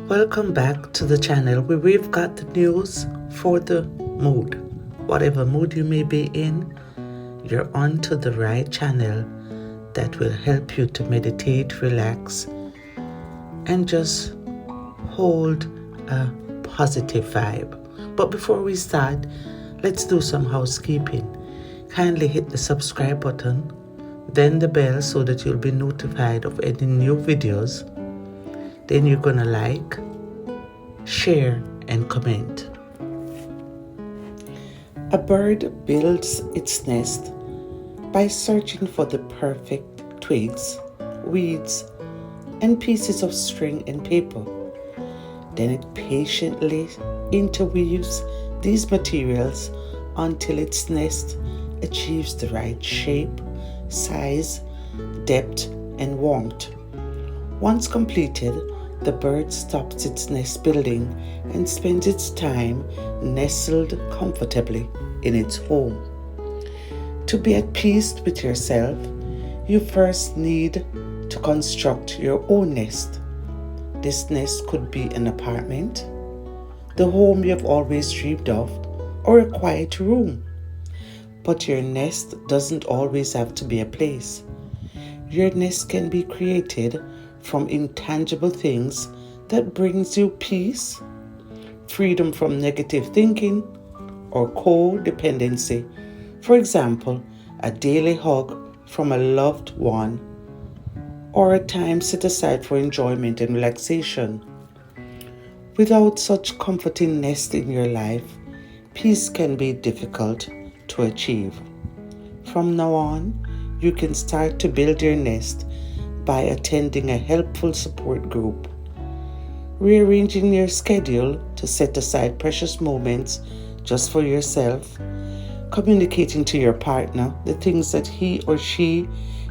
Welcome back to the channel where we've got the news for the mood. Whatever mood you may be in, you're on to the right channel that will help you to meditate, relax, and just hold a positive vibe. But before we start, let's do some housekeeping. Kindly hit the subscribe button, then the bell so that you'll be notified of any new videos. Then you're gonna like, share, and comment. A bird builds its nest by searching for the perfect twigs, weeds, and pieces of string and paper. Then it patiently interweaves these materials until its nest achieves the right shape, size, depth, and warmth. Once completed, the bird stops its nest building and spends its time nestled comfortably in its home. To be at peace with yourself, you first need to construct your own nest. This nest could be an apartment, the home you've always dreamed of, or a quiet room. But your nest doesn't always have to be a place. Your nest can be created from intangible things that brings you peace, freedom from negative thinking, or codependency. For example, a daily hug from a loved one, or a time set aside for enjoyment and relaxation. Without such comforting nest in your life, peace can be difficult to achieve. From now on, you can start to build your nest by attending a helpful support group, rearranging your schedule to set aside precious moments just for yourself, communicating to your partner the things that he or she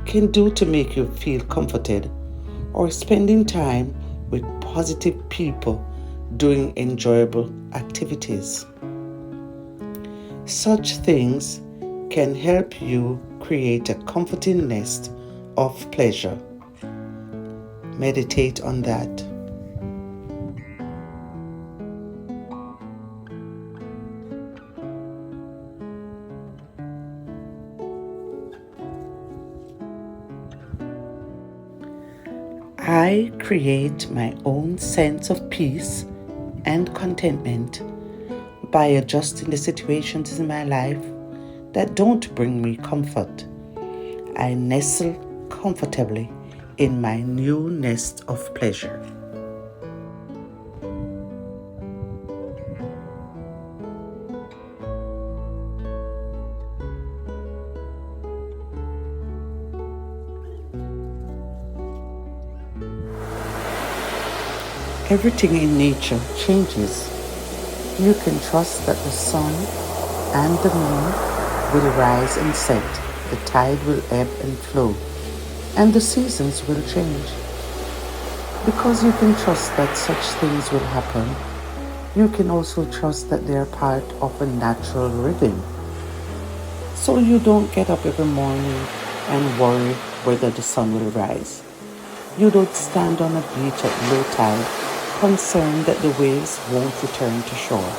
can do to make you feel comforted, or spending time with positive people doing enjoyable activities. Such things can help you create a comforting nest of pleasure. Meditate on that. I create my own sense of peace and contentment by adjusting the situations in my life that don't bring me comfort. I nestle comfortably in my new nest of pleasure. Everything in nature changes. You can trust that the sun and the moon will rise and set, the tide will ebb and flow, and the seasons will change. Because you can trust that such things will happen, you can also trust that they are part of a natural rhythm. So you don't get up every morning and worry whether the sun will rise. You don't stand on a beach at low tide concerned that the waves won't return to shore.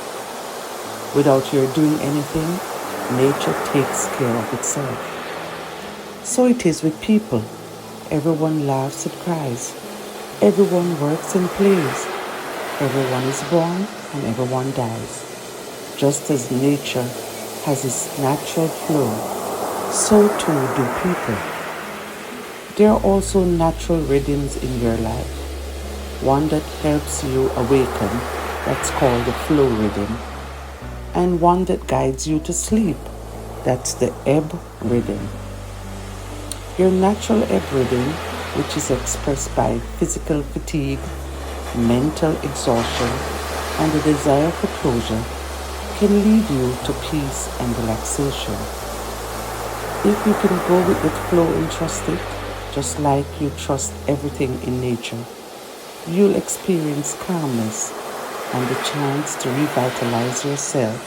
Without your doing anything, nature takes care of itself. So it is with people. Everyone laughs and cries. Everyone works and plays. Everyone is born and everyone dies. Just as nature has its natural flow, so too do people. There are also natural rhythms in your life. One that helps you awaken, that's called the flow rhythm, and one that guides you to sleep, that's the ebb rhythm. Your natural ebb rhythm, which is expressed by physical fatigue, mental exhaustion, and the desire for closure, can lead you to peace and relaxation. If you can go with the flow and trust it, just like you trust everything in nature, you'll experience calmness and the chance to revitalize yourself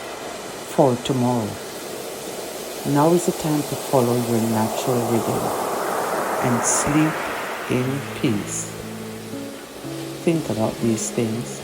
for tomorrow. Now is the time to follow your natural rhythm and sleep in peace. think about these things.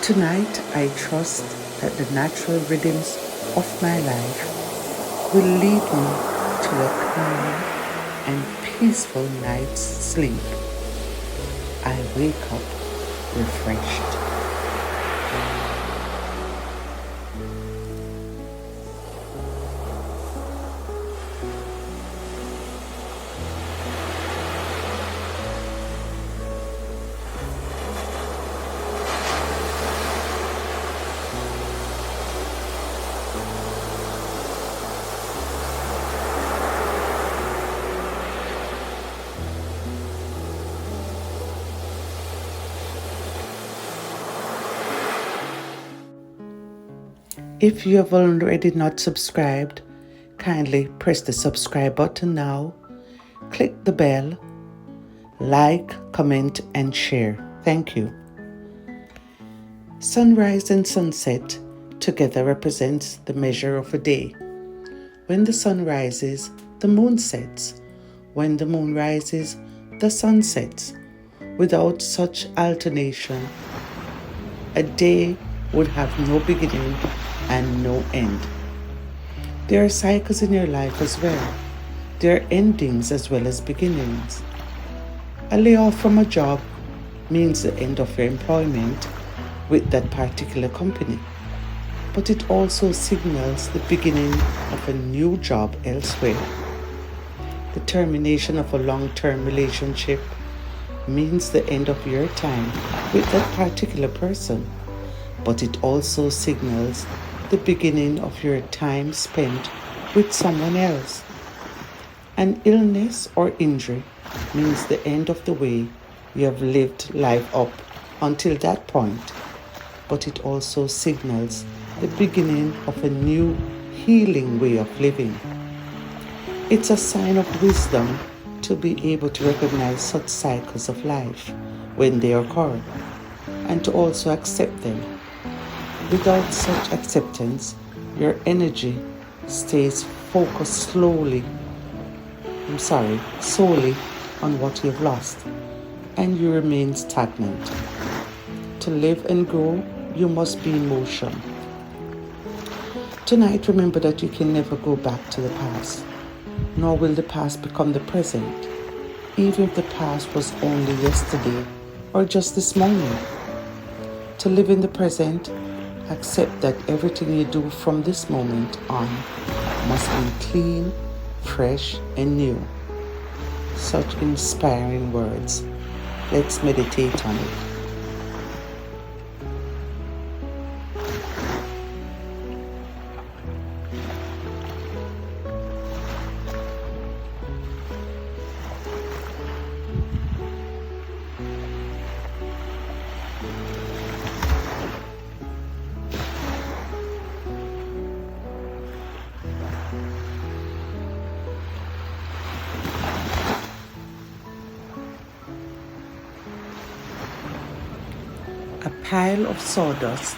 Tonight, I trust that the natural rhythms of my life will lead me to a calm and peaceful night's sleep. I wake up refreshed. If you have already not subscribed, kindly press the subscribe button now, click the bell, like, comment, and share. Thank you. Sunrise and sunset together represents the measure of a day. When the sun rises, the moon sets. When the moon rises, the sun sets. Without such alternation, a day would have no beginning and no end. There are cycles in your life as well. There are endings as well as beginnings. A layoff from a job means the end of your employment with that particular company, but it also signals the beginning of a new job elsewhere. The termination of a long-term relationship means the end of your time with that particular person, but it also signals the beginning of your time spent with someone else. An illness or injury means the end of the way you have lived life up until that point, but it also signals the beginning of a new healing way of living. It's a sign of wisdom to be able to recognize such cycles of life when they occur and to also accept them. Without such acceptance, your energy stays focused solely on what you've lost, and you remain stagnant. To live and grow, you must be in motion. Tonight, remember that you can never go back to the past, nor will the past become the present, even if the past was only yesterday or just this morning. To live in the present, accept that everything you do from this moment on must be clean, fresh, and new. Such inspiring words. Let's meditate on it. A pile of sawdust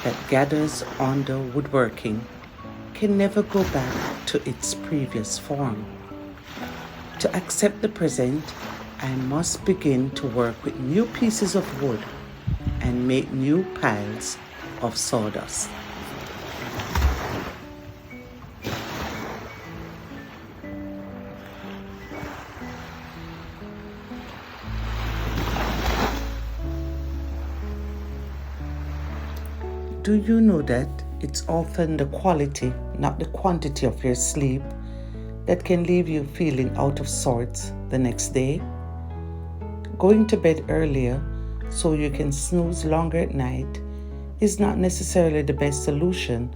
that gathers on the woodworking can never go back to its previous form. To accept the present, I must begin to work with new pieces of wood and make new piles of sawdust. Do you know that it's often the quality, not the quantity of your sleep that can leave you feeling out of sorts the next day? Going to bed earlier so you can snooze longer at night is not necessarily the best solution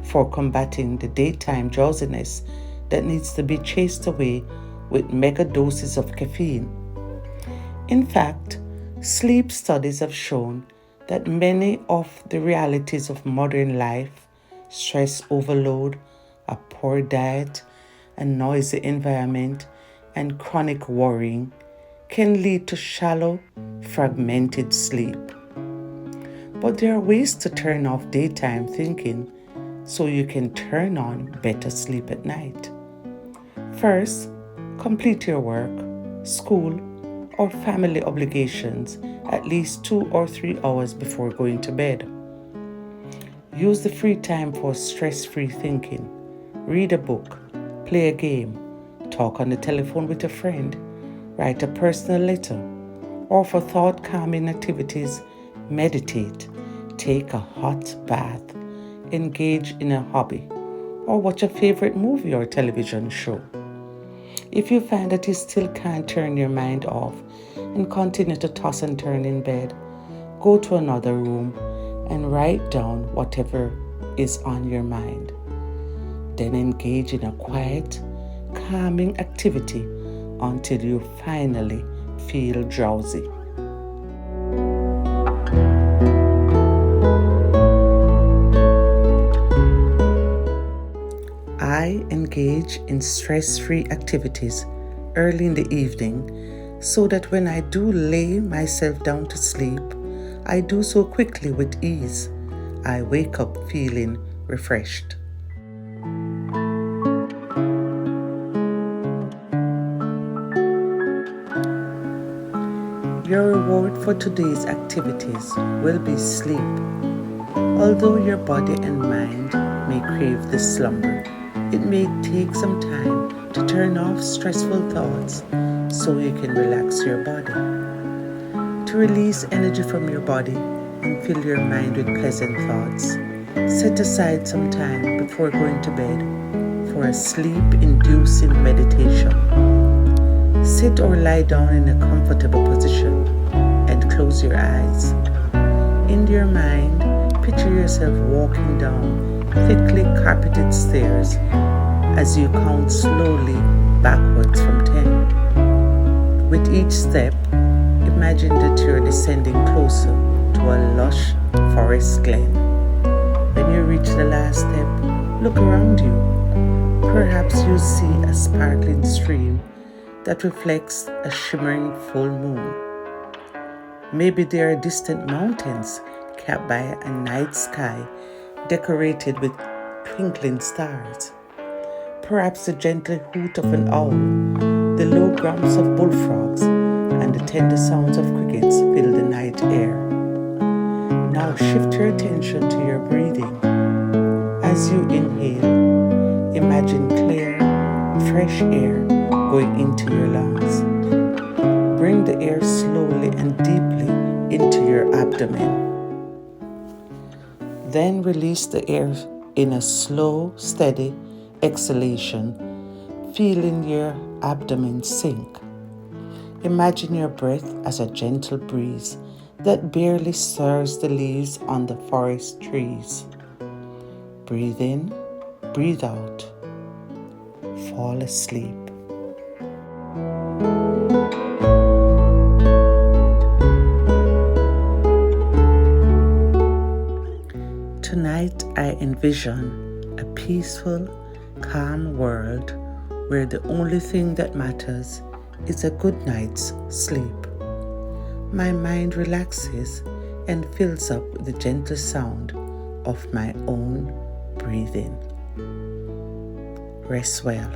for combating the daytime drowsiness that needs to be chased away with mega doses of caffeine. In fact, sleep studies have shown that many of the realities of modern life, stress overload, a poor diet, a noisy environment, and chronic worrying, can lead to shallow, fragmented sleep. But there are ways to turn off daytime thinking so you can turn on better sleep at night. First, complete your work, school, or family obligations at least 2 or 3 hours before going to bed. Use the free time for stress-free thinking. Read a book, play a game, talk on the telephone with a friend, write a personal letter, or for thought-calming activities, meditate, take a hot bath, engage in a hobby, or watch a favorite movie or television show. If you find that you still can't turn your mind off and continue to toss and turn in bed, go to another room and write down whatever is on your mind. Then engage in a quiet, calming activity until you finally feel drowsy. I engage in stress-free activities early in the evening so that when I do lay myself down to sleep, I do so quickly with ease. I wake up feeling refreshed. Your reward for today's activities will be sleep. Although your body and mind may crave this slumber, it may take some time to turn off stressful thoughts so you can relax your body. To release energy from your body and fill your mind with pleasant thoughts, set aside some time before going to bed for a sleep-inducing meditation. Sit or lie down in a comfortable position and close your eyes. In your mind, picture yourself walking down thickly carpeted stairs as you count slowly backwards from 10. With each step, imagine that you're descending closer to a lush forest glen. When you reach the last step, look around you. Perhaps you see a sparkling stream that reflects a shimmering full moon. Maybe there are distant mountains capped by a night sky decorated with twinkling stars. Perhaps the gentle hoot of an owl, the low grumps of bullfrogs, and the tender sounds of crickets fill the night air. Now shift your attention to your breathing. As you inhale, imagine clear, fresh air going into your lungs. Bring the air slowly and deeply into your abdomen. Then release the air in a slow, steady exhalation, feeling your abdomen sink. Imagine your breath as a gentle breeze that barely stirs the leaves on the forest trees. Breathe in, breathe out. Fall asleep. Tonight I envision a peaceful, calm world where the only thing that matters is a good night's sleep. My mind relaxes and fills up with the gentle sound of my own breathing. Rest well.